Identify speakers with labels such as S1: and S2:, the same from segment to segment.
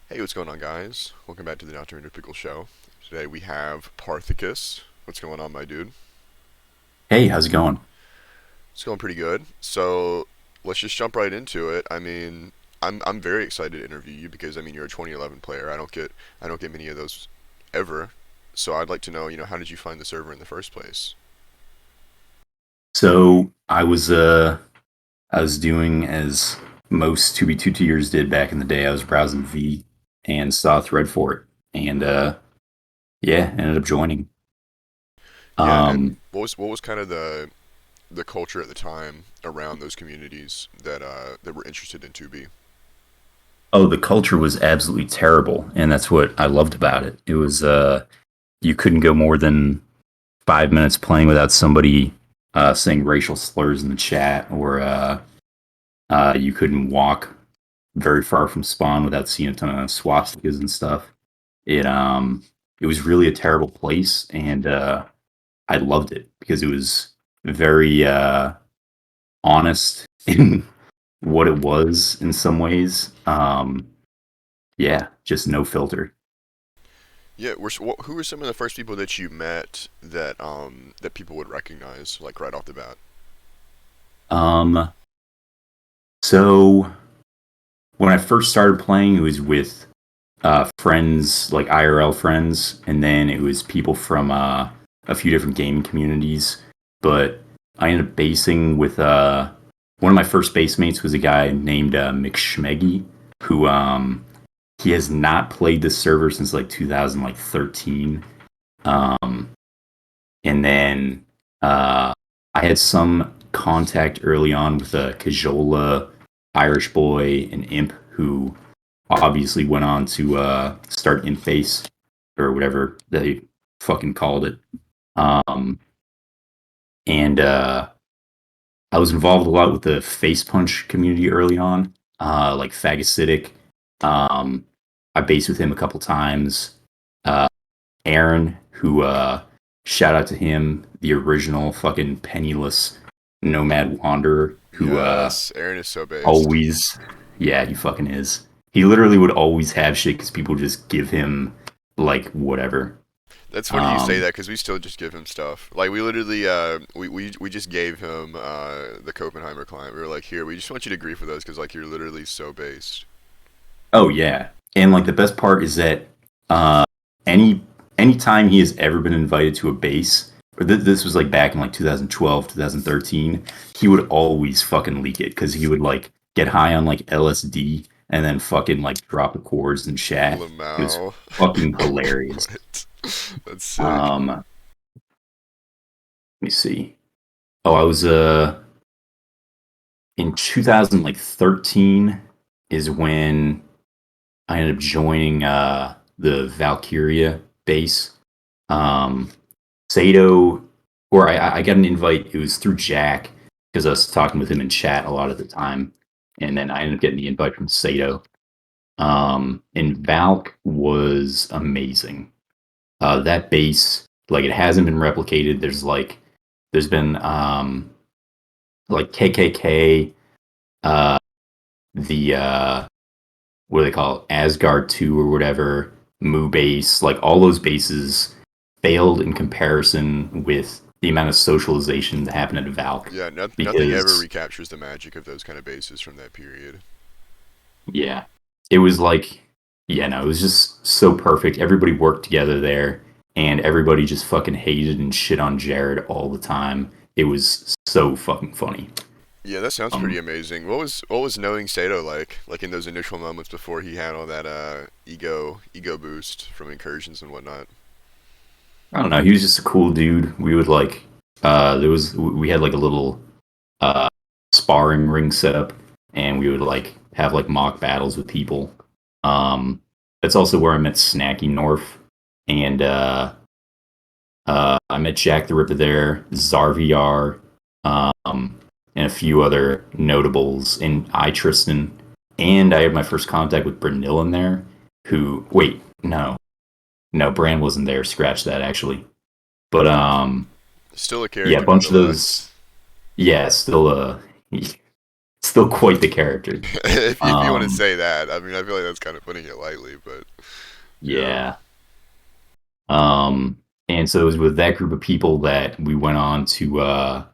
S1: Hey, what's going on, guys? Welcome back to the DrEnderPickles show. Today we have Parthicus. What's going on, my dude?
S2: Hey, how's it going?
S1: It's going pretty good. So let's just jump right into it. I'm very excited to interview you because you're a 2011 player. I don't get many of those ever. So I'd like to know, how did you find the server in the first place?
S2: So I was doing as most 2B22ers did back in the day. I was browsing V and saw a thread for it, and yeah, ended up joining.
S1: Yeah, and
S2: Um,
S1: what was kind of the culture at the time around those communities that were interested in 2B?
S2: oh, the culture was absolutely terrible, and that's what I loved about it. It was you couldn't go more than 5 minutes playing without somebody saying racial slurs in the chat, or you couldn't walk very far from spawn without seeing a ton of swastikas and stuff. It it was really a terrible place, and I loved it because it was very honest in what it was in some ways. Yeah, just no filter.
S1: Yeah, who were some of the first people that you met that people would recognize like right off the bat?
S2: Um, so when I first started playing, it was with friends, like IRL friends, and then it was people from a few different gaming communities. But I ended up basing with one of my first base mates was a guy named McShmeggy, who he has not played this server since like 2013. Um, and then I had some contact early on with a Cajola Irish boy, an imp who obviously went on to start Inface or whatever they fucking called it. Um, and I was involved a lot with the face punch community early on, like Phagocytic. Um, I based with him a couple times. Uh, Aaron, who shout out to him, the original fucking penniless nomad wanderer, who
S1: Yes, Aaron is so based.
S2: always, yeah, he fucking is. He literally would always have shit because people just give him like whatever.
S1: That's funny you say
S2: Um,
S1: that because we still just give him stuff. Like we literally, we just gave him the Copenheimer client. We were like, here, we just want you to grief with us because like you're literally so based.
S2: oh yeah, and like the best part is that uh, any anytime he has ever been invited to a base, or this was like back in like 2012, 2013, he would always fucking leak it because he would like get high on like LSD and then fucking like drop the chords and chat. It was
S1: Lamau.
S2: fucking hilarious.
S1: What? That's sick.
S2: Let me see. Oh, I was in 2013 is when I ended up joining the Valkyria base. Um, Sato, or I got an invite. It was through Jack because I was talking with him in chat a lot of the time, and then I ended up getting the invite from Sato. And Valk was amazing. That base, like, it hasn't been replicated. There's been like KKK, uh, the what do they call it? Asgard 2 or whatever, Moo base, like all those bases failed in comparison with the amount of socialization that happened at Valk.
S1: Yeah, nothing ever
S2: Because,
S1: recaptures the magic of those kind of bases from that period.
S2: yeah, it was like, yeah, no, it was just so perfect. Everybody worked together there, and everybody just fucking hated and shit on Jared all the time. It was so fucking funny.
S1: Yeah, that sounds pretty
S2: Um,
S1: amazing. What was knowing Sato like in those initial moments before he had all that ego boost from incursions and whatnot?
S2: I don't know. He was just a cool dude. We would like, we had like a little uh, sparring ring set up, and we would like have like mock battles with people. Um, that's also where I met Snacky North, and I met Jack the Ripper there, Zarviar, and a few other notables, and I Tristan, and I had my first contact with Brunil in there. Who? Wait, no, Bran wasn't there. Scratch that, actually. But
S1: Still a
S2: yeah, a
S1: character
S2: bunch of
S1: nonetheless.
S2: those. Yeah, still Still quite the character.
S1: If you want to
S2: Um,
S1: say that, I mean, I feel like that's kind of putting it lightly, but yeah.
S2: yeah. Um, and so it was with that group of people that we went on to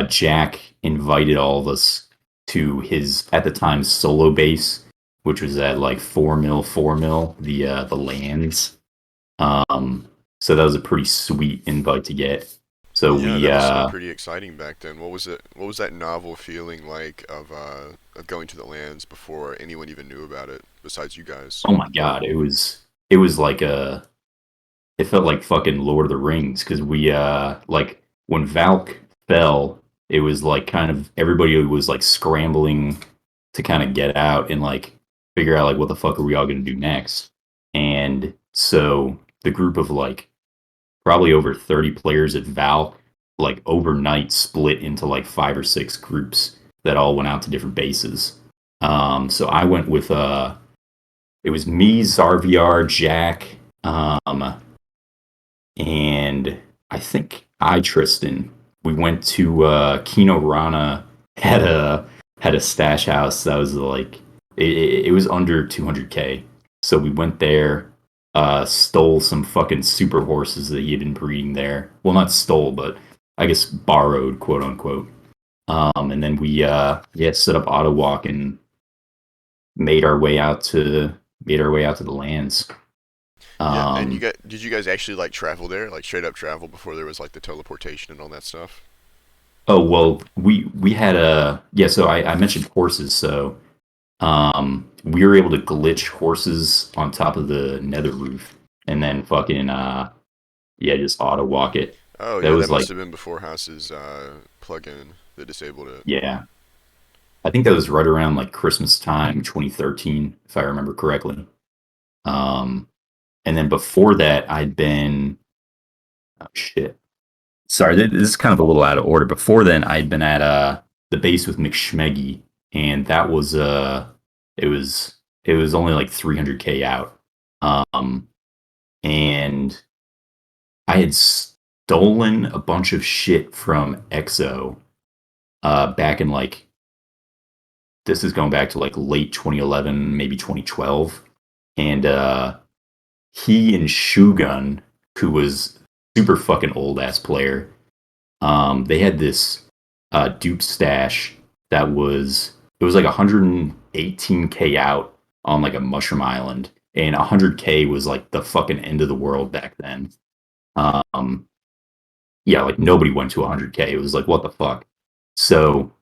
S2: Jack invited all of us to his at the time solo base, which was at like 4 mil, the lands. Um, so that was a pretty sweet invite to get. So
S1: Yeah,
S2: we
S1: that must have been pretty exciting back then. What was it? What was that novel feeling like of going to the lands before anyone even knew about it besides you guys?
S2: oh my god, it was like a it felt like fucking Lord of the Rings because we like when Valk fell, it was like kind of everybody was like scrambling to kind of get out and like figure out like what the fuck are we all gonna do next. And so the group of like probably over 30 players at Valk like overnight split into like five or six groups that all went out to different bases. So I went with it was me, Zarviar, Jack, and I think Tristan. We went to Kino Rana had a stash house that was like it was under 200K. So we went there, stole some fucking super horses that he had been breeding there. Well, not stole, but I guess borrowed, quote unquote. And then we yeah set up auto walk and made our way out to the lands.
S1: Yeah, and
S2: Um,
S1: did you guys actually like travel there, like straight up travel before there was like the teleportation and all that stuff?
S2: Oh well, we had a yeah. So I mentioned horses. So we were able to glitch horses on top of the nether roof, and then fucking yeah, just auto walk it.
S1: Oh
S2: That
S1: yeah, that
S2: was
S1: must
S2: like
S1: have been before House's plugin that disabled it.
S2: yeah, I think that was right around like Christmas time, 2013, if I remember correctly. Um, and then before that, I'd been oh shit. Sorry, this is kind of a little out of order. Before then, I'd been at the base with McShmeggy, and that was it was it was only like 300K out. Um, and I had stolen a bunch of shit from EXO back in like this is going back to like late 2011, maybe 2012, and he and Shugun, who was super fucking old ass player. They had this dupe stash that was it was like 118K out on like a mushroom island, and 100K was like the fucking end of the world back then. Um, yeah, like nobody went to 100K. It was like what the fuck. So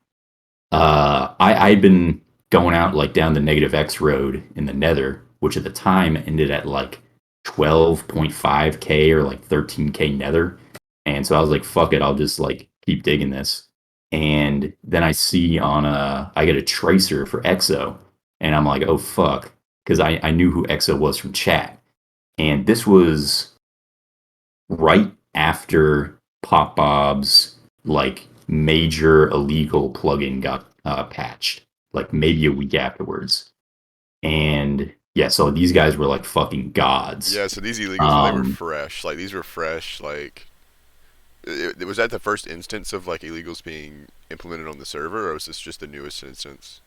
S2: I'd been going out like down the negative X road in the Nether, which at the time ended at like 12.5K or like 13K Nether. And so I was like, fuck it, I'll just like keep digging this. And then I see I get a tracer for EXO, and I'm like, oh fuck, because I knew who EXO was from chat. And this was right after Pop Bob's like major illegal plugin got patched, like maybe a week afterwards. And yeah, so these guys were like fucking gods.
S1: Yeah, so these illegals, they were
S2: Um,
S1: fresh. Like these were fresh. Like was that the first instance of like illegals being implemented on the server, or was this just the newest instance?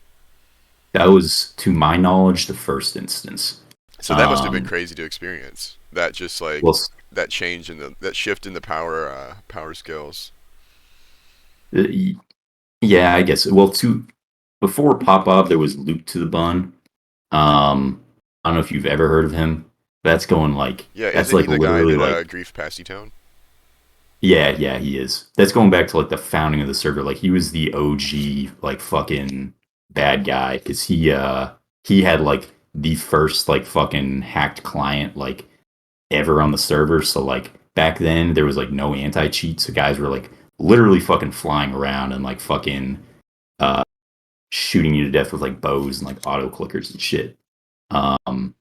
S2: that was, to my knowledge, the first instance.
S1: So that must have been
S2: Um,
S1: crazy to experience. That just like
S2: well,
S1: that change in the that shift in the power skills.
S2: yeah, I guess. Well, to before Pop Up, there was Luke to the Bun. I don't know if you've ever heard of him. That's going like
S1: Yeah,
S2: that's
S1: isn't he
S2: like
S1: the guy
S2: literally
S1: that
S2: like
S1: Grief Pasty Town?
S2: yeah, he is. That's going back to like the founding of the server. Like he was the OG like fucking bad guy because he had like the first like fucking hacked client like ever on the server. So like back then there was like no anti cheat, so guys were like literally fucking flying around and like fucking uh shooting you to death with like bows and like auto clickers and shit. Um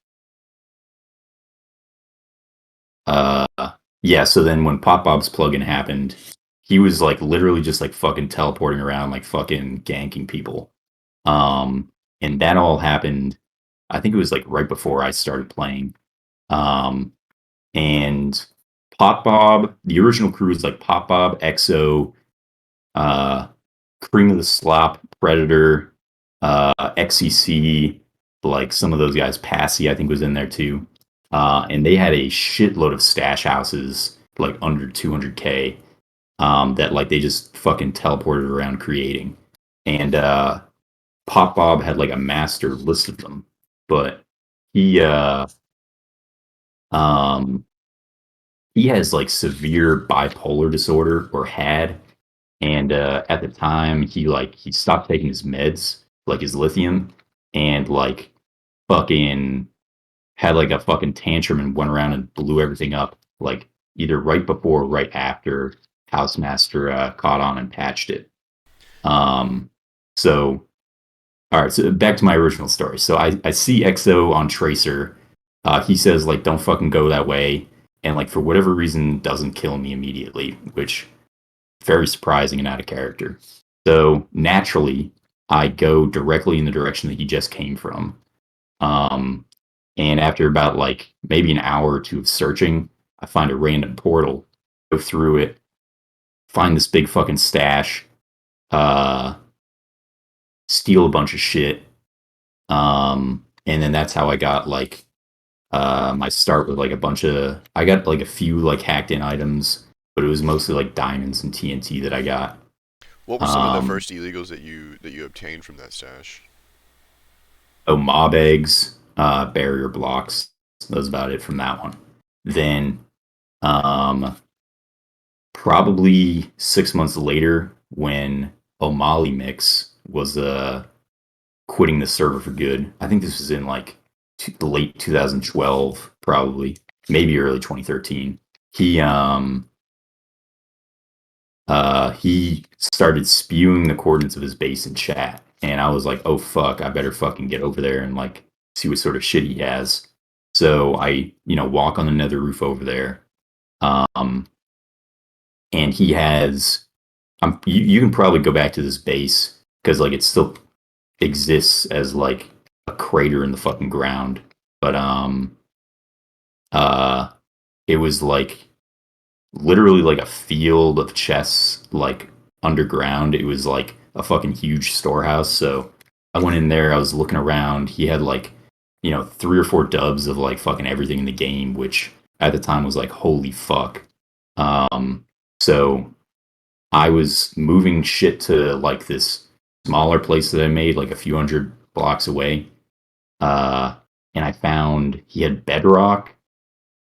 S2: Uh, yeah. So then when Pop Bob's plugin happened, he was like literally just like fucking teleporting around, like fucking ganking people. And that all happened. I think it was like right before I started playing. Um, and Pop Bob, the original crew was like Pop Bob, EXO, uh, Cream of the Slop, Predator, XCC, like some of those guys. Passy, I think, was in there too. And they had a shitload of stash houses, like under 200K, that like they just fucking teleported around creating. And Pop Bob had like a master list of them, but he um he has like severe bipolar disorder or had, and at the time he stopped taking his meds, like his lithium, and like fucking had like a fucking tantrum and went around and blew everything up, like either right before or right after Housemaster caught on and patched it. Um, so all right, so back to my original story. So I see EXO on Tracer. He says like, "Don't fucking go that way," and like for whatever reason doesn't kill me immediately, which very surprising and out of character. So naturally, I go directly in the direction that he just came from. Um, and after about like maybe an hour or two of searching, I find a random portal, go through it, find this big fucking stash, uh, steal a bunch of shit, and then that's how I got like my start with like a bunch of. I got like a few like hacked in items, but it was mostly like diamonds and TNT that I got.
S1: What were some of the
S2: Um,
S1: first illegals that you obtained from that stash?
S2: oh, mob eggs, barrier blocks. That was about it from that one. Then, um, probably 6 months later, when O'Malley Mix was quitting the server for good. I think this was in like the late 2012, probably maybe early 2013. He he started spewing the coordinates of his base in chat, and I was like, "Oh fuck, I better fucking get over there and like see what sort of shit he has." So I, walk on the nether roof over there, um, and he has. You can probably go back to this base because like it still exists as like a crater in the fucking ground, but uh, it was like literally like a field of chests like underground. It was like a fucking huge storehouse. So I went in there, I was looking around. He had like, 3 or 4 dubs of like fucking everything in the game, which at the time was like holy fuck. Um so I was moving shit to like this smaller place that I made like a few hundred blocks away. Uh and I found he had bedrock,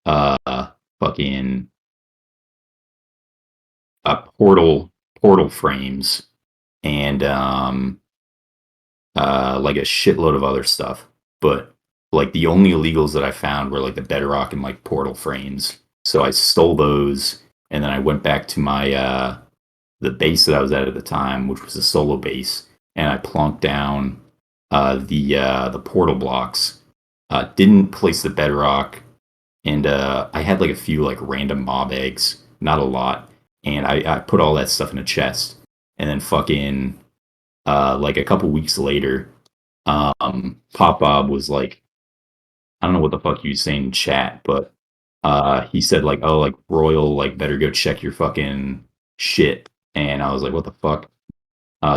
S2: fucking portal frames, and like a shitload of other stuff. But like the only illegals that I found were like the bedrock and like portal frames. So I stole those, and then I went back to my the base that I was at the time, which was a solo base, and I plonked down the portal blocks. Didn't place the bedrock, and I had like a few like random mob eggs, not a lot, and I put all that stuff in a chest, and then fucking like a couple weeks later, Pop Bob was like, I don't know what the fuck he was saying in chat, but he said like, oh, like Royal, like better go check your fucking shit, and I was like, what the fuck?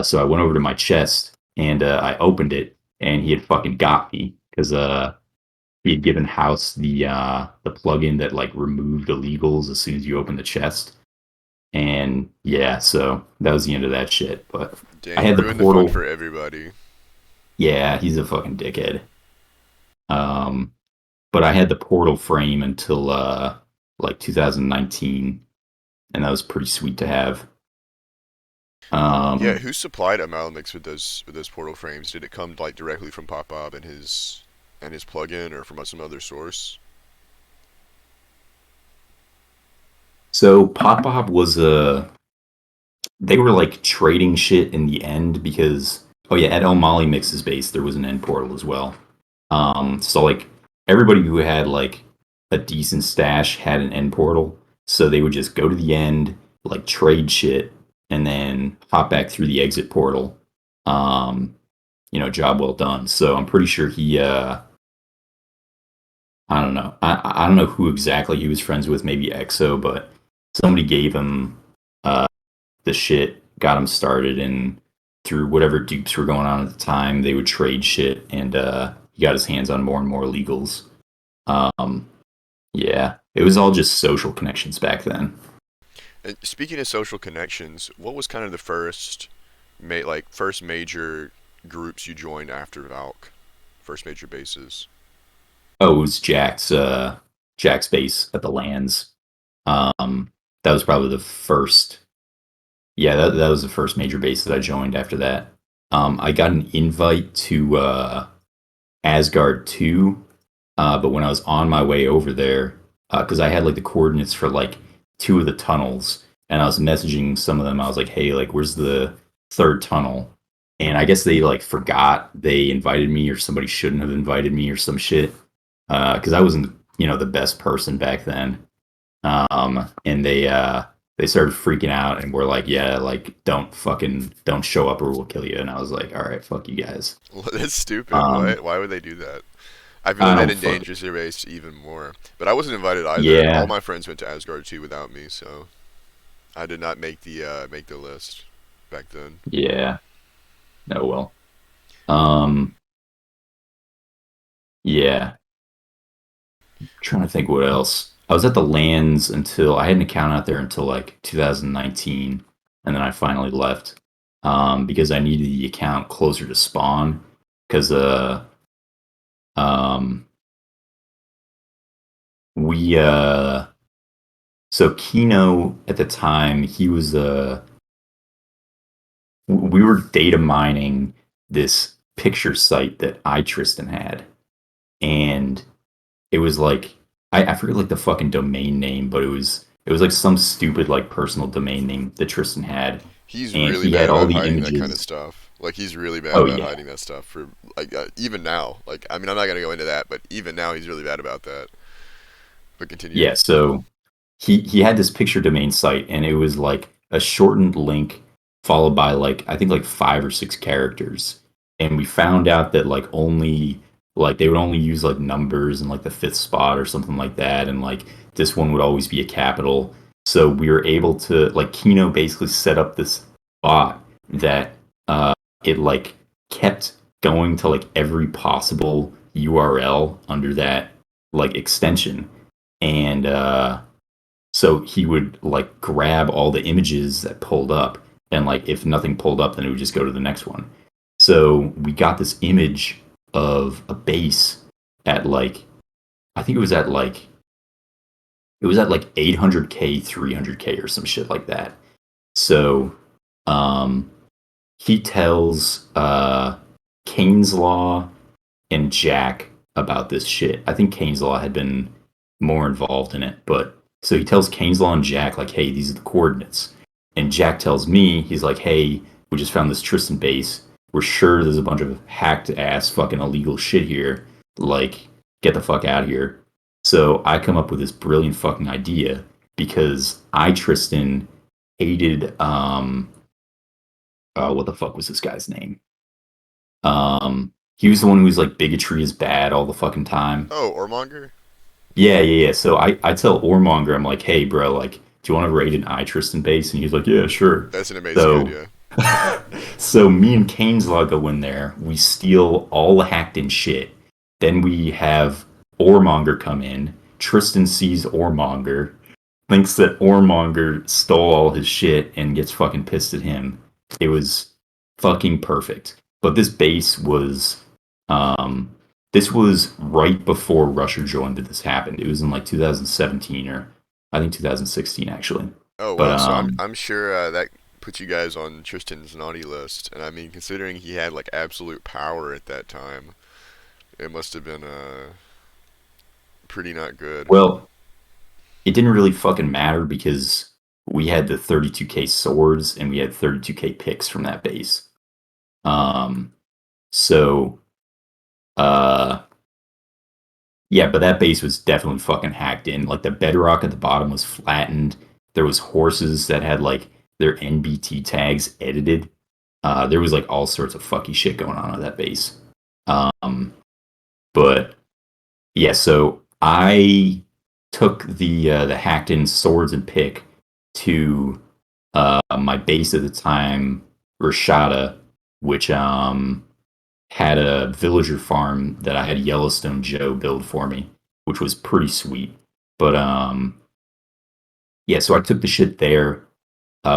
S2: So I went over to my chest and I opened it, and he had fucking got me because he had given House the plugin that like removed illegals as soon as you open the chest. And yeah, so that was the end of that shit. But
S1: Dang,
S2: I
S1: he
S2: had the
S1: ruined the fun
S2: portal.
S1: for everybody.
S2: Yeah, he's a fucking dickhead. Um, but I had the portal frame until like 2019, and that was pretty sweet to have.
S1: Yeah,
S2: Um,
S1: who supplied Amalmix with those portal frames? Did it come like directly from Pop Bob and his plugin, or from some other source?
S2: so Pop Pop was a they were like trading shit in the end because oh yeah, at El Mali Mix's base there was an end portal as well. So like everybody who had like a decent stash had an end portal, so they would just go to the end, like trade shit, and then hop back through the exit portal. Um, job well done. So I'm pretty sure he I don't know. I don't know who exactly he was friends with, maybe EXO, but somebody gave him uh the shit, got him started, and through whatever dupes were going on at the time. They would trade shit, and he got his hands on more and more legals. Um, yeah, it was all just social connections back then.
S1: And speaking of social connections, what was kind of the first major groups you joined after Valk? First major bases.
S2: Oh, it was Jack's base at the lands. Um, that was probably the first. Yeah, that was the first major base that I joined after that. I got an invite to Asgard 2, but when I was on my way over there, because I had like the coordinates for like two of the tunnels, and I was messaging some of them. I was like, "Hey, like, where's the third tunnel?" And I guess they like forgot they invited me, or somebody shouldn't have invited me, or some shit. Because I wasn't, the best person back then. And they started freaking out and were like, "Yeah, like, don't show up or we'll kill you." And I was like, "All right, fuck you guys."
S1: Well, that's stupid.
S2: Um,
S1: Why would they do that? I feel like
S2: I
S1: that
S2: don't fuck.
S1: endangers your race even more. But I wasn't invited either. All
S2: Yeah,
S1: my friends went to Asgard 2 without me, so I did not make the list back then.
S2: yeah. No, well. Um, yeah. Trying to think what else. I was at the lands until I had an account out there until like 2019, and then I finally left because I needed the account closer to spawn. Because um, we so Kino at the time he was we were data mining this picture site that iTristan had, and it was like I forget like the fucking domain name, but it was like some stupid like personal domain name that Tristan had,
S1: He's
S2: and
S1: really
S2: he
S1: bad
S2: had all
S1: about
S2: the
S1: hiding that kind of
S2: images.
S1: stuff. Like he's really bad
S2: Oh
S1: about
S2: yeah,
S1: hiding that stuff for like even now. Like I mean, I'm not gonna go into that, but even now he's really bad about that. But continue.
S2: yeah. So he had this picture domain site, and it was like a shortened link followed by like I think like 5 or 6 characters, and we found out that like they would only use like numbers in like the fifth spot or something like that, and like this one would always be a capital. So we were able to like Kino basically set up this bot that it like kept going to like every possible URL under that like extension, and so he would like grab all the images that pulled up, and like if nothing pulled up, then it would just go to the next one. So we got this image of a base at like I think it was at like 800K, 300K or some shit like that. So um, he tells Kane's Law and Jack about this shit. I think Kane's Law had been more involved in it, but so he tells Kane's Law and Jack like, "Hey, these are the coordinates," and Jack tells me he's like, "Hey, we just found this Tristan base. We're sure there's a bunch of hacked ass fucking illegal shit here. Like, get the fuck out of here." So I come up with this brilliant fucking idea because I Tristan hated what the fuck was this guy's name? He was the one who was like bigotry is bad all the fucking time.
S1: Oh, Ormonger.
S2: Yeah, yeah, yeah. So I tell Ormonger, I'm like, "Hey, bro, like, do you want to raid an iTristan base?" And he's like, "Yeah, sure."
S1: That's an amazing
S2: So,
S1: idea.
S2: so me and Kane's Law go in there. We steal all the hacked in shit. Then we have Ormonger come in. Tristan sees Ormonger, thinks that Ormonger stole all his shit, and gets fucking pissed at him. It was fucking perfect. But um, this was right before Russia joined that this happened. It was in like 2017 or I think 2016 actually.
S1: Oh
S2: But
S1: wow, so I'm sure that puts you guys on Tristan's naughty list, and I mean considering he had like absolute power at that time, it must have been pretty not good.
S2: well, it didn't really fucking matter because we had the 32K swords and we had 32K picks from that base. Um, so uh, yeah, but that base was definitely fucking hacked in. Like the bedrock at the bottom was flattened. There was horses that had like their NBT tags edited. There was like all sorts of fucky shit going on at that base. Um, but yeah, so I took the hacked in swords and pick to my base at the time, Rashada, which had a villager farm that I had Yellowstone Joe build for me, which was pretty sweet. But yeah, so I took the shit there.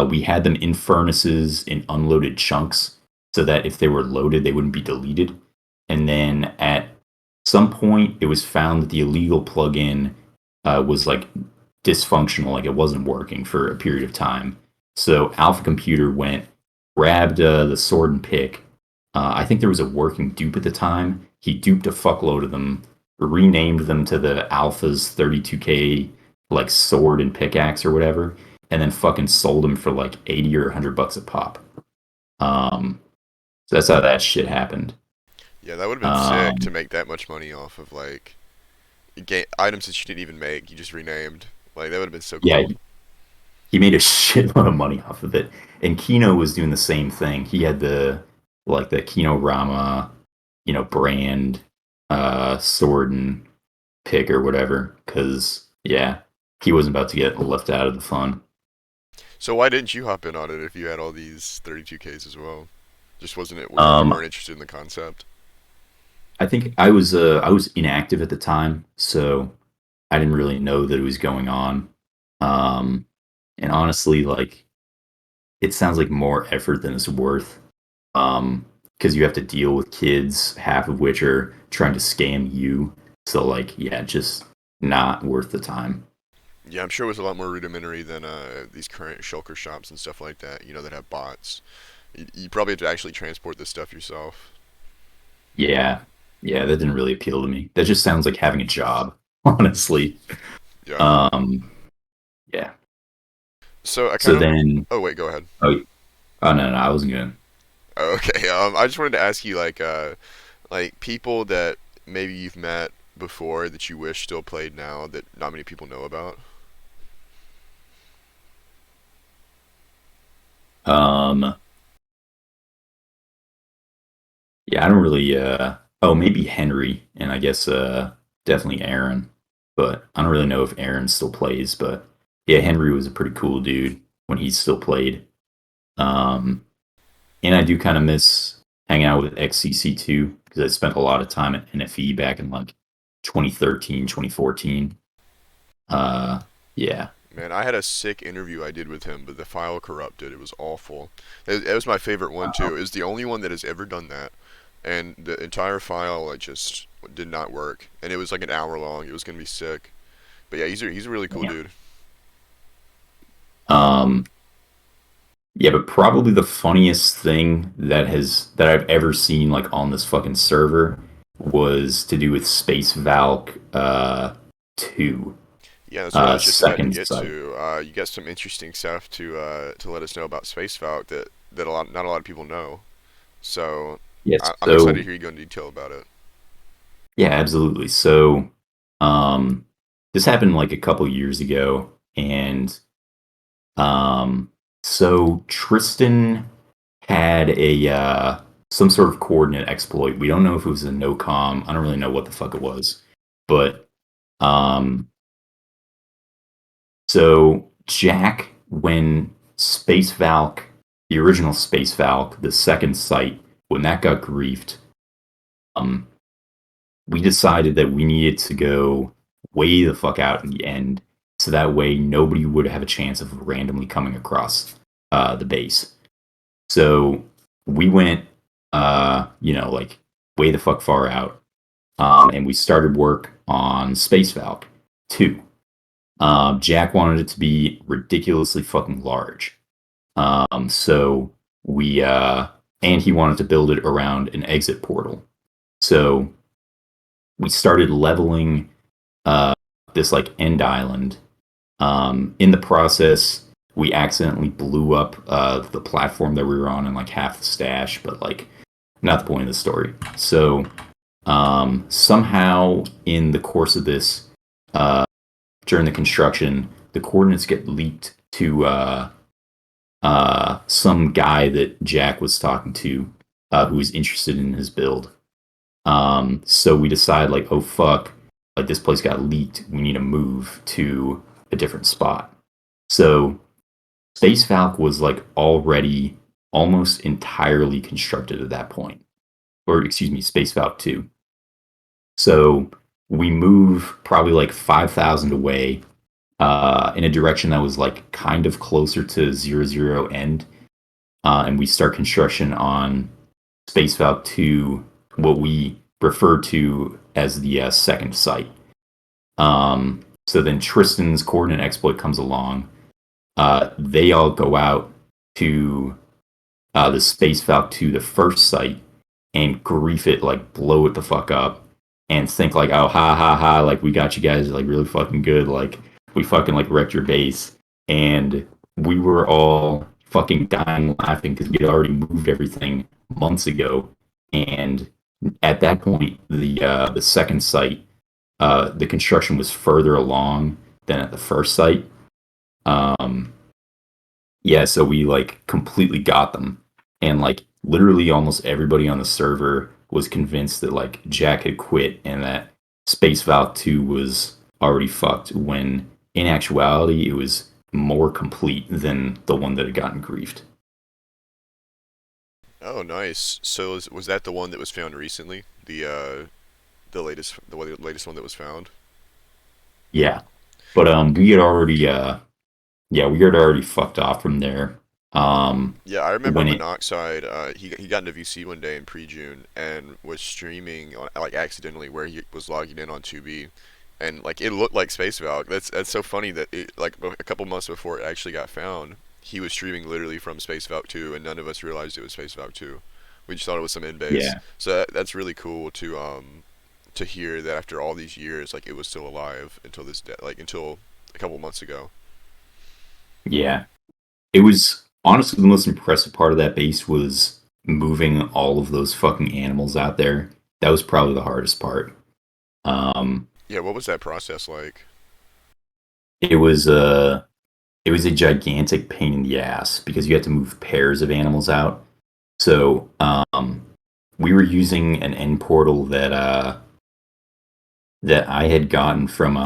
S2: We had them in furnaces in unloaded chunks so that if they were loaded, they wouldn't be deleted. And then at some point, it was found that the illegal plugin was like dysfunctional, like it wasn't working for a period of time. So Alpha Computer went, grabbed the sword and pick. I think there was a working dupe at the time. He duped a fuckload of them, renamed them to the Alpha's 32K like sword and pickaxe or whatever, and then fucking sold them for like 80 or $100 a pop. Um, so that's how that shit happened.
S1: Yeah, that would have been sick to
S2: Um,
S1: make that much money off of like items that you didn't even make. You just renamed. Like that would have been so
S2: yeah,
S1: cool.
S2: he made a shitload of money off of it. And Kino was doing the same thing. He had the like the Kino Rama, brand sword and pick or whatever. Cause yeah, he wasn't about to get left out of the fun.
S1: So why didn't you hop in on it if you had all these 32Ks as well? Just wasn't it? You
S2: Um,
S1: weren't interested in the concept?
S2: I think I was inactive at the time, so I didn't really know that it was going on. Um, and honestly, like it sounds like more effort than it's worth. Because you have to deal with kids, half of which are trying to scam you. So like, yeah, just not worth the time.
S1: Yeah, I'm sure it was a lot more rudimentary than these current shulker shops and stuff like that. That have bots. You probably have to actually transport this stuff yourself.
S2: Yeah, yeah, that didn't really appeal to me. That just sounds like having a job, honestly.
S1: Yeah.
S2: Um, yeah.
S1: So I
S2: So
S1: kind of.
S2: then,
S1: Oh wait, go ahead.
S2: oh, oh no, no, I wasn't gonna.
S1: Oh, okay. I just wanted to ask you like people that maybe you've met before that you wish still played now that not many people know about.
S2: Um, yeah, I don't really. Oh, maybe Henry, and I guess definitely Aaron, but I don't really know if Aaron still plays. But yeah, Henry was a pretty cool dude when he still played. Um, and I do kind of miss hanging out with XCC2 because I spent a lot of time at NFE back in like 2013, 2014. Uh, yeah,
S1: Man, I had a sick interview I did with him, but the file corrupted. It was awful. It was my favorite one too. It was the only one that has ever done that, and the entire file like just did not work. And it was like an hour long. It was gonna be sick. But yeah, he's a really cool
S2: yeah.
S1: dude.
S2: Um, yeah, but probably the funniest thing that I've ever seen like on this fucking server was to do with Space Valk 2
S1: Yeah, that's what I was just about to
S2: second
S1: get
S2: site.
S1: to. You got some interesting stuff to let us know about Space Falcon that not a lot of people know. So
S2: Yes.
S1: I'm excited to
S2: So
S1: hear you go into detail about it.
S2: yeah, absolutely. So um this happened like a couple years ago, and um so Tristan had a some sort of coordinate exploit. We don't know if it was a no com. I don't really know what the fuck it was. But um so Jack, when Space Valk, the original Space Valk, the second site, when that got griefed, um we decided that we needed to go way the fuck out in the end, so that way nobody would have a chance of randomly coming across the base. So we went, like way the fuck far out, and we started work on Space Valk 2. Jack wanted it to be ridiculously fucking large. So and he wanted to build it around an exit portal. So we started leveling uh, this like end island. In the process, we accidentally blew up the platform that we were on and like half the stash, but like not the point of the story. So somehow in the course of this, uh, during the construction, the coordinates get leaked to some guy that Jack was talking to, who was interested in his build. So we decide like, oh fuck, like this place got leaked. We need to move to a different spot. So Space Falk was like already almost entirely constructed at that point, or excuse me, Space Valve 2. So we move probably like 5,000 away in a direction that was like kind of closer to 00 end, and we start construction on Space Valve 2, what we refer to as the second site. So then Tristan's coordinate exploit comes along. They all go out to the Space Valve 2, the first site, and grief it, like blow it the fuck up, and think like, oh, ha ha ha, like we got you guys like really fucking good, like we fucking like wrecked your base, and we were all fucking dying laughing because we had already moved everything months ago, and at that point, the second site, the construction was further along than at the first site. Um, yeah, so we like completely got them. And like literally almost everybody on the server was convinced that like Jack had quit and that Space Valve 2 was already fucked when in actuality it was more complete than the one that had gotten griefed.
S1: Oh, nice. So was that the one that was found recently? The latest one that was found?
S2: Yeah. But we had already yeah, we had already fucked off from there.
S1: Yeah, I remember
S2: When it
S1: Monoxide. He got into VC one day in pre-June and was streaming on, like accidentally where he was logging in on 2B, and like it looked like Space Valve. That's so funny that like a couple months before it actually got found, he was streaming literally from Space Valve 2, and none of us realized it was Space Valve 2. We just thought it was some in base.
S2: yeah,
S1: So that's really cool to hear that after all these years, like it was still alive until like until a couple months ago.
S2: yeah. It was honestly the most impressive part of that base was moving all of those fucking animals out there. That was probably the hardest part. Um,
S1: Yeah, what was that process like?
S2: it was a it was a gigantic pain in the ass because you had to move pairs of animals out. So we were using an end portal that I had gotten from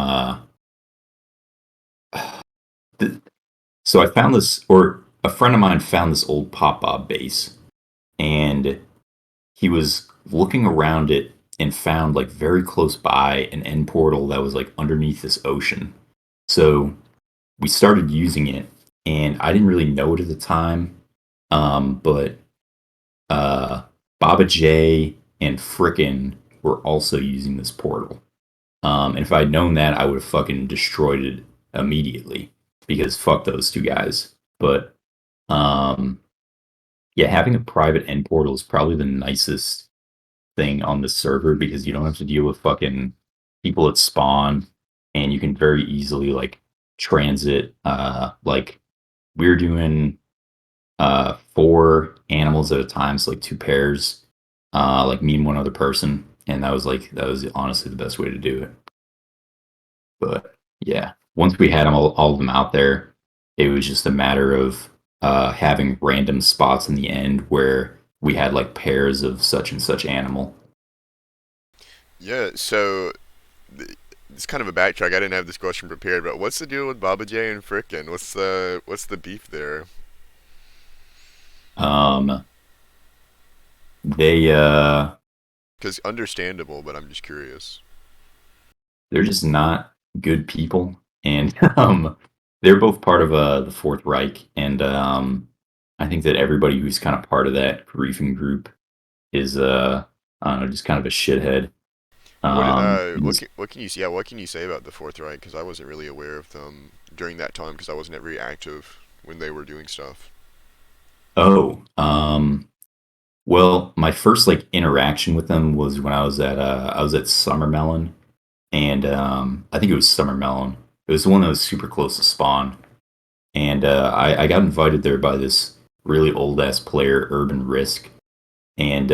S2: th- so I found this, or a friend of mine found this old Pop Bob base, and he was looking around it and found like very close by an end portal that was like underneath this ocean. So we started using it, and I didn't really know it at the time, but uh, Baba J and Frickin' were also using this portal. And if I'd known that, I would have fucking destroyed it immediately because fuck those two guys. But um, yeah, having a private end portal is probably the nicest thing on the server because you don't have to deal with fucking people at spawn, and you can very easily like transit. Like we're doing four animals at a time, so like two pairs, like me and one other person, and that was honestly the best way to do it. But yeah, once we had them all of them out there, it was just a matter of having random spots in the end where we had like pairs of such and such animal.
S1: Yeah, so it's kind of a backtrack. I didn't have this question prepared, but what's the deal with Baba J and Frickin'? What's the beef there?
S2: Um, they
S1: Because understandable, but I'm just curious.
S2: they're just not good people, and they're both part of the Fourth Reich, and I think that everybody who's kind of part of that griefing group is I don't know, just kind of a shithead. Because
S1: What can you yeah, what can you say about the Fourth Reich? Because I wasn't really aware of them during that time because I wasn't very active when they were doing stuff.
S2: oh, well, my first like interaction with them was when I was at Summer Melon, and I think it was Summer Melon. It was the one that was super close to spawn, and I got invited there by this really old ass player, Urban Risk, and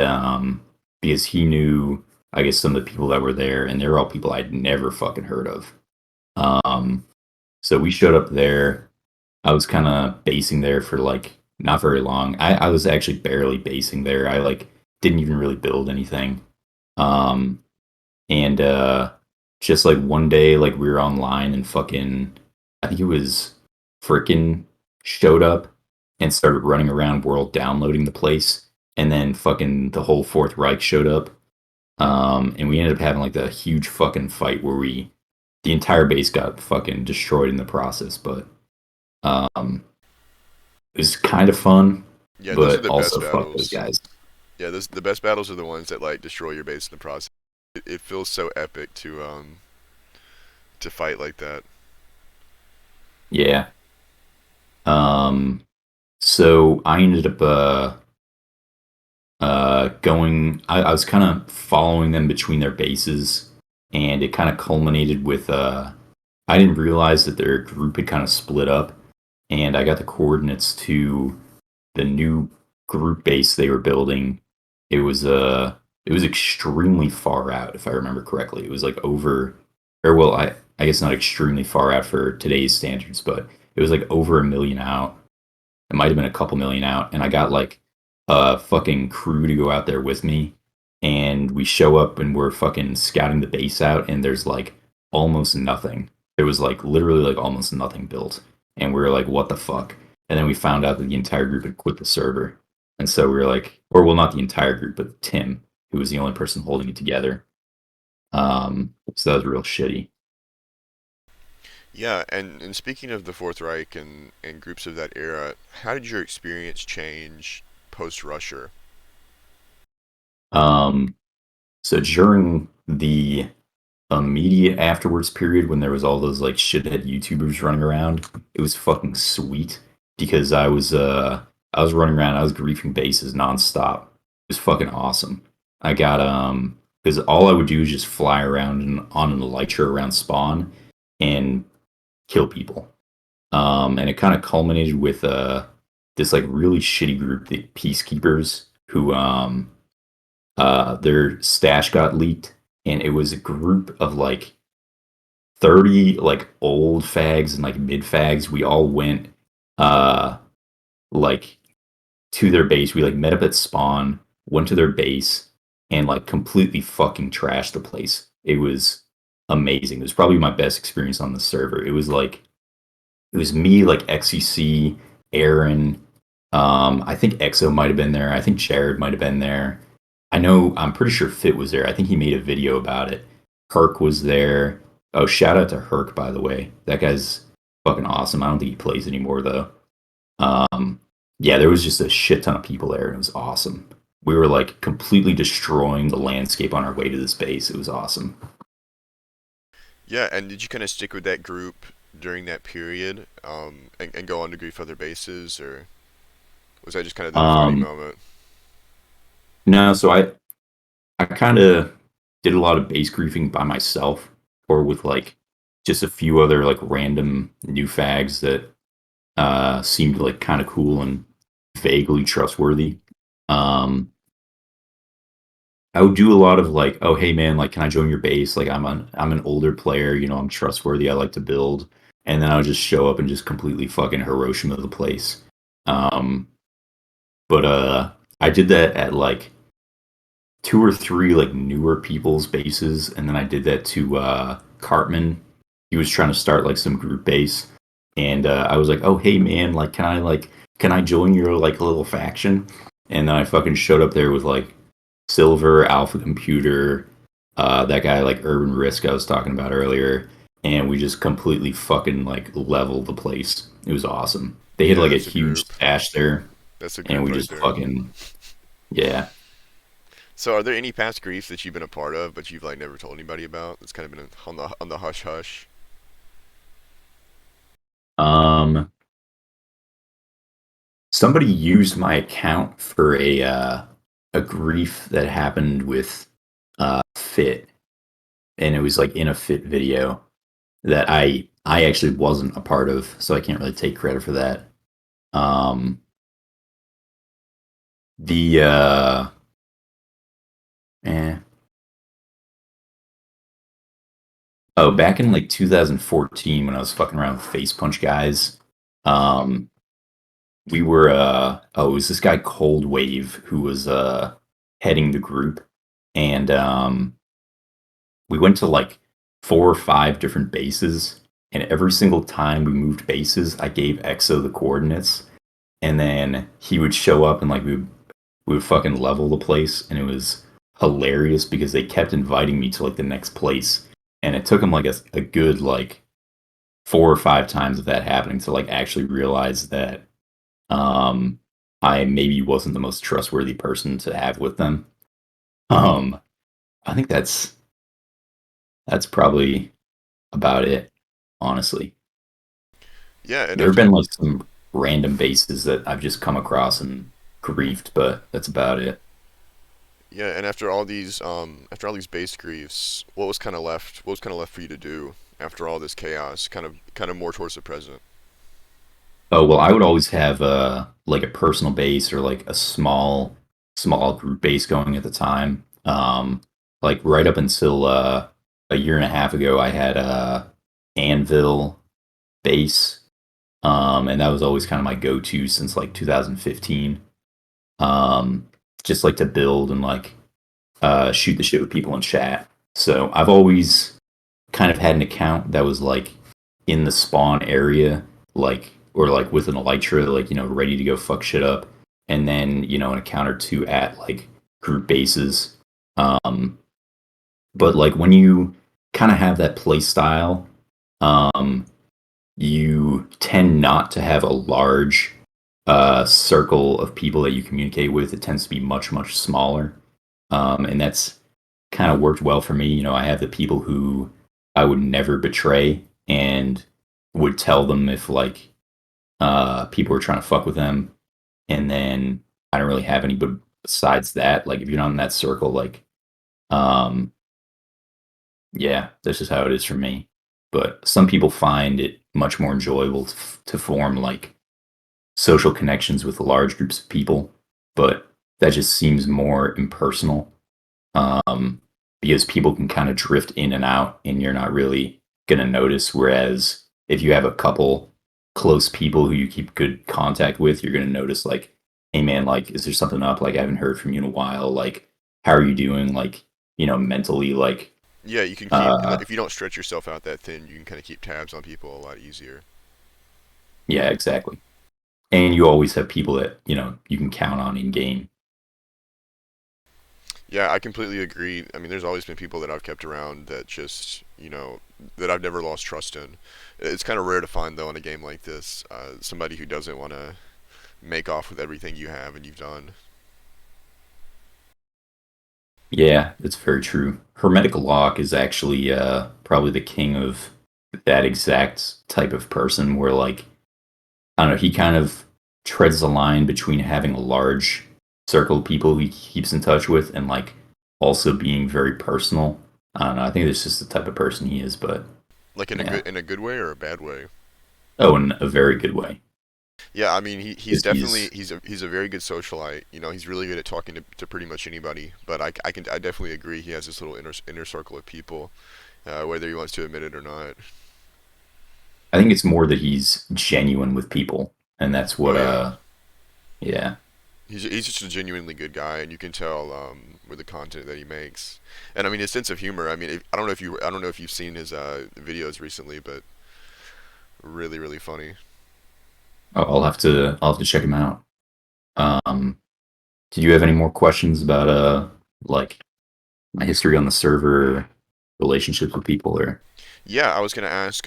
S2: because he knew, I guess, some of the people that were there, and they were all people I'd never fucking heard of. Um, so we showed up there. I was kind of basing there for like not very long. I was actually barely basing there. I like didn't even really build anything. Um, and just like one day, like we were online and fucking, I think it was Frickin' showed up, and started running around world downloading the place. And then fucking the whole Fourth Reich showed up. And we ended up having like the huge fucking fight where the entire base got fucking destroyed in the process. But um, it was kind of fun,
S1: Yeah, those are
S2: but
S1: the best
S2: also fuck those
S1: battles.
S2: guys.
S1: Yeah, the best battles are the ones that like destroy your base in the process. It feels so epic to fight like that.
S2: Yeah. Um, so I ended up going. I was kind of following them between their bases, and it kind of culminated with I didn't realize that their group had kind of split up, and I got the coordinates to the new group base they were building. It was it was extremely far out, if I remember correctly. It was like over, or well, I guess not extremely far out for today's standards, but it was like over 1 million out. It might have been a couple million out, and I got like a fucking crew to go out there with me, and we show up and we're fucking scouting the base out, and there's like almost nothing. There was like literally like almost nothing built, and we were like, "What the fuck?" And then we found out that the entire group had quit the server, and so we were like, or well, not the entire group, but Tim, who was the only person holding it together. So that was real shitty.
S1: Yeah, and speaking of the Fourth Reich and groups of that era, how did your experience change post Rusher?
S2: Um, so during the immediate afterwards period when there was all those like shithead YouTubers running around, it was fucking sweet because I was running around, I was griefing bases nonstop. It was fucking awesome. I got because all I would do is just fly around and on an elytra around spawn and kill people. And it kind of culminated with this like really shitty group, the peacekeepers, who their stash got leaked, and it was a group of like 30 like old fags and like mid fags. We all went uh like to their base. We like met up at spawn, went to their base, and like completely fucking trashed the place. It was amazing. It was probably my best experience on the server. It was me, like XCC, Aaron, I think EXO might have been there. I think Jared might have been there. I'm pretty sure Fit was there. I think he made a video about it. Herc was there. Oh, shout out to Herc, by the way. That guy's fucking awesome. I don't think he plays anymore, though. Um, yeah, there was just a shit ton of people there, and it was awesome. We were like completely destroying the landscape on our way to this base. It was awesome.
S1: Yeah, and did you kind of stick with that group during that period, and go on to grief other bases, or was that just kind of the defining
S2: Um,
S1: moment?
S2: no, so I kind of did a lot of base griefing by myself or with like just a few other like random new fags that seemed like kind of cool and vaguely trustworthy. Um, I would do a lot of like, oh hey man, like can I join your base? Like I'm an older player, you know, I'm trustworthy. I like to build, and then I would just show up and just completely fucking Hiroshima the place. Um, but I did that at like two or three like newer people's bases, and then I did that to Cartman. He was trying to start like some group base, and I was like, "Oh, hey man, can I join your like little faction?" And then I fucking showed up there with like Silver, Alpha Computer, that guy like Urban Risk I was talking about earlier, and we just completely fucking like leveled the place. It was awesome. They had
S1: Yeah,
S2: like a
S1: that's a
S2: huge
S1: group.
S2: stash there,
S1: That's a
S2: and
S1: group
S2: we
S1: right
S2: just
S1: there.
S2: fucking yeah.
S1: So, are there any past griefs that you've been a part of, but you've like never told anybody about? That's kind of been on the hush hush.
S2: Um, Somebody used my account for a grief that happened with Fit, and it was like in a Fit video that I actually wasn't a part of, so I can't really take credit for that. Um, the eh. Oh, back in like 2014 when I was fucking around with Face Punch guys, um, we were oh, it was this guy Cold Wave who was heading the group, and we went to like 4 or 5 different bases, and every single time we moved bases, I gave EXO the coordinates, and then he would show up and like we would fucking level the place, and it was hilarious because they kept inviting me to like the next place, and it took him like a good like 4 or 5 times of that happening to like actually realize that um I maybe wasn't the most trustworthy person to have with them. Um I think that's probably about it, honestly.
S1: Yeah, and
S2: There have
S1: after
S2: been like some random bases that I've just come across and griefed, but that's about it.
S1: yeah, and after all these base griefs, what was kind of left? What was kind of left for you to do after all this chaos? Kind of more towards the present.
S2: Oh well, I would always have like a personal base or like a small group base going at the time. Like right up until a year and a half ago, I had a Anvil base, and that was always kind of my go-to since like 2015. Um, just like to build and like shoot the shit with people in chat. So I've always kind of had an account that was like in the spawn area, like or like with an elytra, like ready to go fuck shit up, and then an account or two at like group bases. Um, but like when you kind of have that play style, um, you tend not to have a large circle of people that you communicate with. It tends to be much smaller, and that's kind of worked well for me. I have the people who I would never betray and would tell them if like people were trying to fuck with them, and then I don't really have any but besides that. Like if you're not in that circle, like um, yeah, that's just how it is for me. But some people find it much more enjoyable to form like social connections with large groups of people, but that just seems more impersonal, um, because people can kind of drift in and out and you're not really going to notice. Whereas if you have a couple close people who you keep good contact with, you're going to notice, like, hey man, like, is there something up? Like, I haven't heard from you in a while. Like, how are you doing? Like, mentally, like,
S1: Yeah, you can keep
S2: uh,
S1: if you don't stretch yourself out that thin, you can kind of keep tabs on people a lot easier.
S2: yeah, exactly. And you always have people that, you can count on in game.
S1: Yeah, I completely agree. I mean, there's always been people that I've kept around that just, that I've never lost trust in. It's kind of rare to find, though, in a game like this, somebody who doesn't want to make off with everything you have and you've done.
S2: Yeah, that's very true. Hermetic lock is actually probably the king of that exact type of person where like I don't know, he kind of treads the line between having a large circle of people he keeps in touch with and like also being very personal. I don't know, I think that's just the type of person he is, but
S1: Like
S2: yeah.
S1: in a good way or a bad way.
S2: Oh, in a very good way.
S1: Yeah, I mean, he's
S2: Because
S1: definitely
S2: he's
S1: he's a very good socialite. He's really good at talking to pretty much anybody. But I definitely agree he has this little inner circle of people, whether he wants to admit it or not.
S2: I think it's more that he's genuine with people. And that's
S1: Oh
S2: what
S1: yeah,
S2: yeah.
S1: he's just a genuinely good guy, and you can tell with the content that he makes. And I mean his sense of humor. I mean I don't know if you've seen his videos recently, but really funny.
S2: I'll have to check him out. Um did you have any more questions about like my history on the server, relationships with people, or
S1: Yeah, I was gonna ask,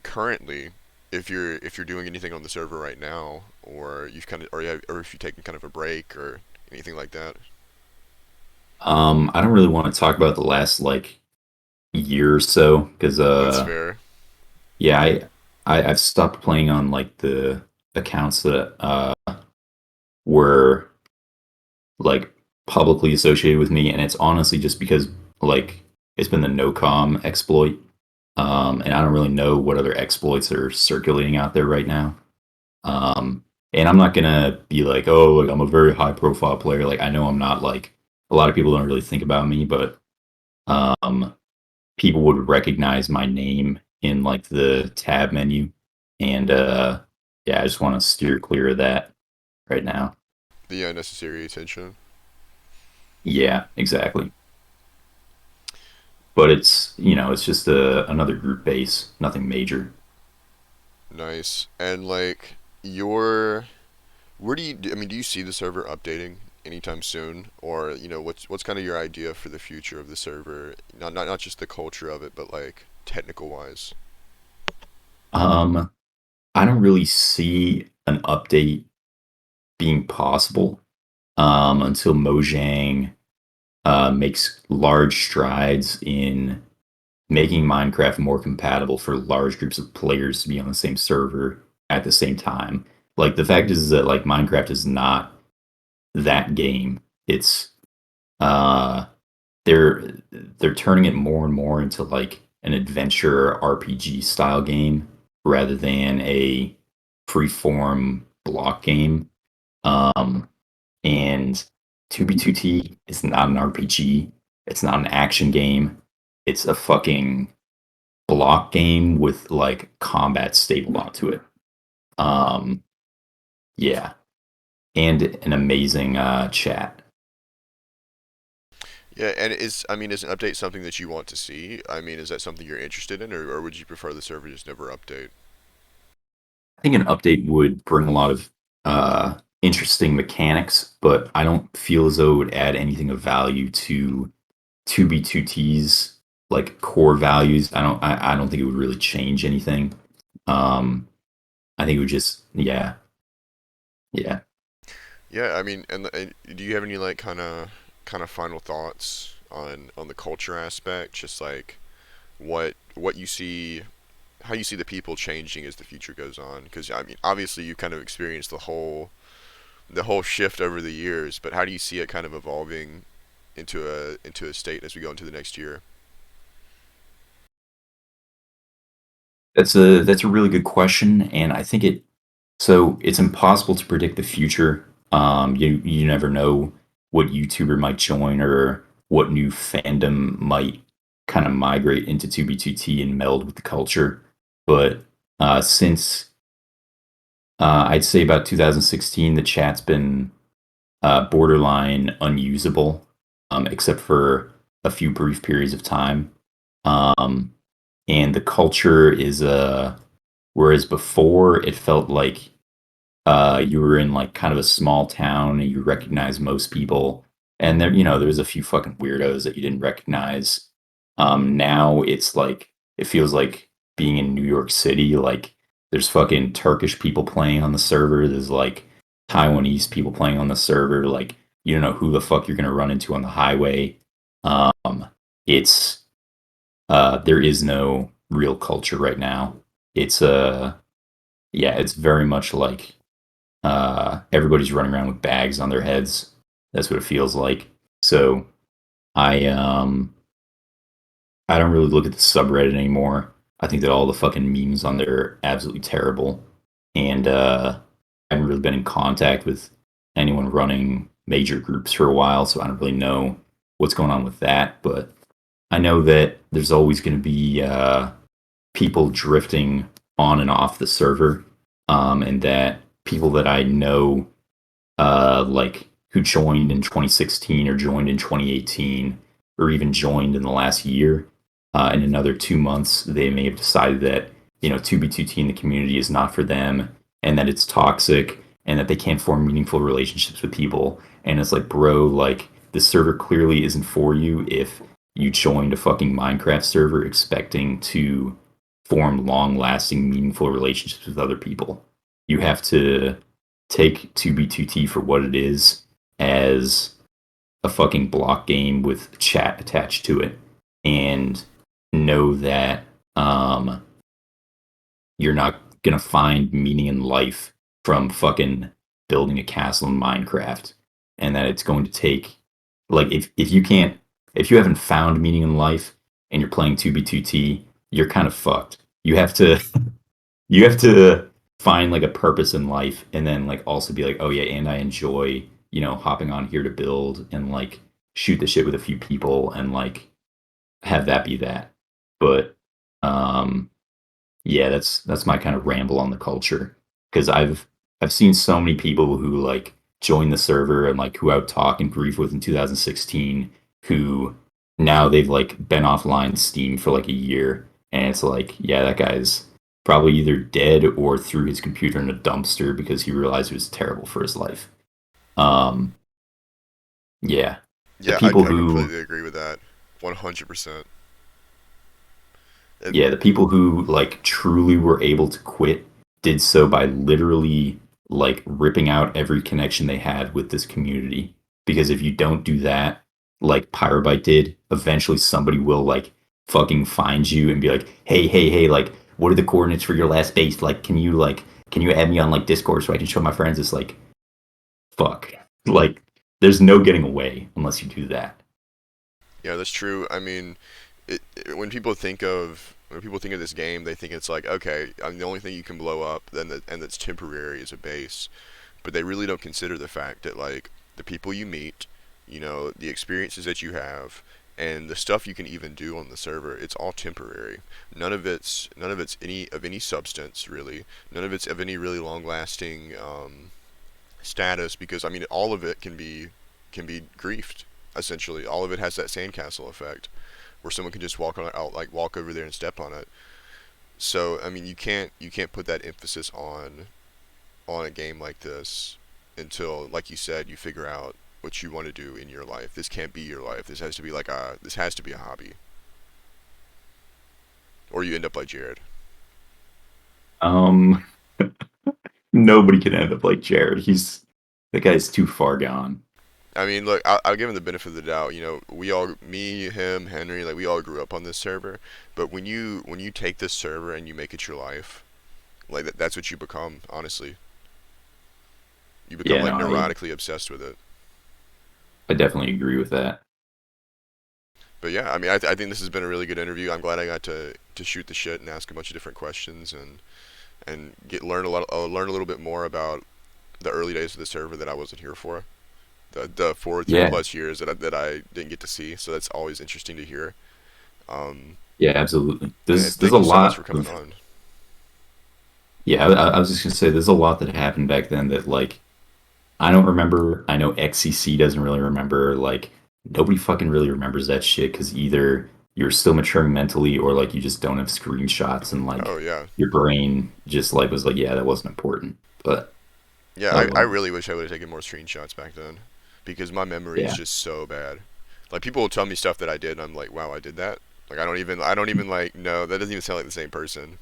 S1: currently, if you're doing anything on the server right now, or you've kind of, or if you've taken kind of a break or anything like that.
S2: I don't really want to talk about the last like year or so because
S1: That's fair.
S2: yeah, I've stopped playing on like the accounts that were like publicly associated with me, and it's honestly just because like it's been the no-com exploit, and I don't really know what other exploits are circulating out there right now. Um, and I'm not gonna be like, oh, like I'm a very high profile player. Like I know I'm not. Like a lot of people don't really think about me, but um, people would recognize my name in like the tab menu, and yeah, I just want to steer clear of that right now.
S1: The unnecessary attention.
S2: Yeah, exactly. But it's it's just another group base, nothing major.
S1: Nice. And like your Where do you? I mean, do you see the server updating anytime soon, or what's kind of your idea for the future of the server? Not just the culture of it, but like technical wise.
S2: Um, I don't really see an update being possible until Mojang makes large strides in making Minecraft more compatible for large groups of players to be on the same server at the same time. Like the fact is that like Minecraft is not that game. It's uh they're they're turning it more and more into like an adventure RPG style game rather than a free-form block game. Um and 2B2T is not an RPG. It's not an action game. It's a fucking block game with like combat stapled onto it. Um, yeah, and an amazing chat.
S1: Yeah, and is an update something that you want to see? I mean, is that something you're interested in, or would you prefer the server just never update?
S2: I think an update would bring a lot of interesting mechanics, but I don't feel as though it would add anything of value to 2B2T's like core values. I don't think it would really change anything. Um, I think it would just yeah.
S1: Yeah, I mean, and do you have any like kind of final thoughts on the culture aspect? Just like what you see, how you see the people changing as the future goes on? Because I mean, obviously you kind of experienced the whole shift over the years, but how do you see it kind of evolving into a state as we go into the next year?
S2: That's a really good question, and I think it's impossible to predict the future. You never know what YouTuber might join or what new fandom might kind of migrate into 2B2T and meld with the culture. But since I'd say about 2016, the chat's been borderline unusable, except for a few brief periods of time. Um, and the culture is whereas before it felt like you were in like kind of a small town and you recognize most people, and there was a few fucking weirdos that you didn't recognize. Now it's like it feels like being in New York City. Like there's fucking Turkish people playing on the server. There's like Taiwanese people playing on the server. Like you don't know who the fuck you're gonna run into on the highway. Um, it's there is no real culture right now. It's yeah, it's very much like everybody's running around with bags on their heads. That's what it feels like. So I I don't really look at the subreddit anymore. I think that all the fucking memes on there are absolutely terrible, and I haven't really been in contact with anyone running major groups for a while, so I don't really know what's going on with that. But I know that there's always going to be people drifting on and off the server, and that people that I know like who joined in 2016 or joined in 2018 or even joined in the last year. In another 2 months, they may have decided that 2B2T in the community is not for them, and that it's toxic, and that they can't form meaningful relationships with people. And it's like, bro, like this server clearly isn't for you if you joined a fucking Minecraft server expecting to form long-lasting, meaningful relationships with other people. You have to take 2B2T for what it is as a fucking block game with chat attached to it and know that you're not gonna find meaning in life from fucking building a castle in Minecraft, and that it's going to take like if you can't if you haven't found meaning in life and you're playing 2B2T, you're kind of fucked. You have to find like a purpose in life and then like also be like, oh yeah, and I enjoy, hopping on here to build and like shoot the shit with a few people and like have that be that. But um yeah, that's my kind of ramble on the culture because I've seen so many people who like join the server and like who I would talk and grief with in 2016 who now they've like been offline Steam for like a year and it's like, yeah, that guy's probably either dead or threw his computer in a dumpster because he realized it was terrible for his life. Um, yeah, the
S1: Yeah,
S2: people
S1: I
S2: who
S1: completely agree with that. 100%. It,
S2: yeah, the people who like truly were able to quit did so by literally like ripping out every connection they had with this community. Because if you don't do that, like Pyrobyte did, eventually somebody will like fucking find you and be like, hey, like, what are the coordinates for your last base? Like, can you add me on like Discord so I can show my friends? It's like, fuck. Like, there's no getting away unless you do that.
S1: yeah, that's true. I mean, when people think of this game, they think it's like, okay, the only thing you can blow up and that's temporary is a base. But they really don't consider the fact that like the people you meet, the experiences that you have, and the stuff you can even do on the server, it's all temporary. None of it's any substance really. None of it's of any really long lasting status because I mean all of it can be griefed. Essentially, all of it has that sandcastle effect where someone can just walk over there and step on it. So I mean you can't put that emphasis on a game like this until, like you said, you figure out what you want to do in your life. This can't be your life. This has to be a hobby, or you end up like Jared.
S2: Um, Nobody can end up like Jared. That guy's too far gone.
S1: I mean, look, I'll give him the benefit of the doubt. Me, him, Henry, like we all grew up on this server. But when you take this server and you make it your life, like that's what you become. Honestly, you become
S2: Yeah,
S1: like
S2: no,
S1: neurotically obsessed with it.
S2: I definitely agree with that.
S1: But yeah, I mean, I think this has been a really good interview. I'm glad I got to shoot the shit and ask a bunch of different questions and learn a little bit more about the early days of the server that I wasn't here for. The three
S2: Yeah,
S1: plus years that I didn't get to see. So that's always interesting to hear. Um,
S2: yeah, absolutely.
S1: and
S2: There's
S1: thank
S2: a
S1: you so much for
S2: lot
S1: coming
S2: of
S1: on.
S2: yeah. I was just gonna say there's a lot that happened back then that like I don't remember. I know XCC doesn't really remember. Like nobody fucking really remembers that shit because either you're still maturing mentally or like you just don't have screenshots and like
S1: Oh yeah,
S2: your brain just like was like yeah that wasn't important. But
S1: yeah.
S2: oh
S1: I
S2: well.
S1: really wish I would have taken more screenshots back then, because my memory is
S2: Yeah.
S1: just so bad. Like people will tell me stuff that I did, and I'm like, wow, I did that. Like I don't even like no, that doesn't even sound like the same person.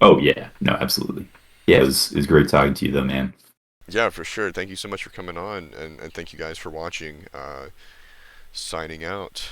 S2: Oh yeah. No, absolutely. Yeah, it was great talking to you though, man.
S1: Yeah, for sure. Thank you so much for coming on, and thank you guys for watching. Signing out.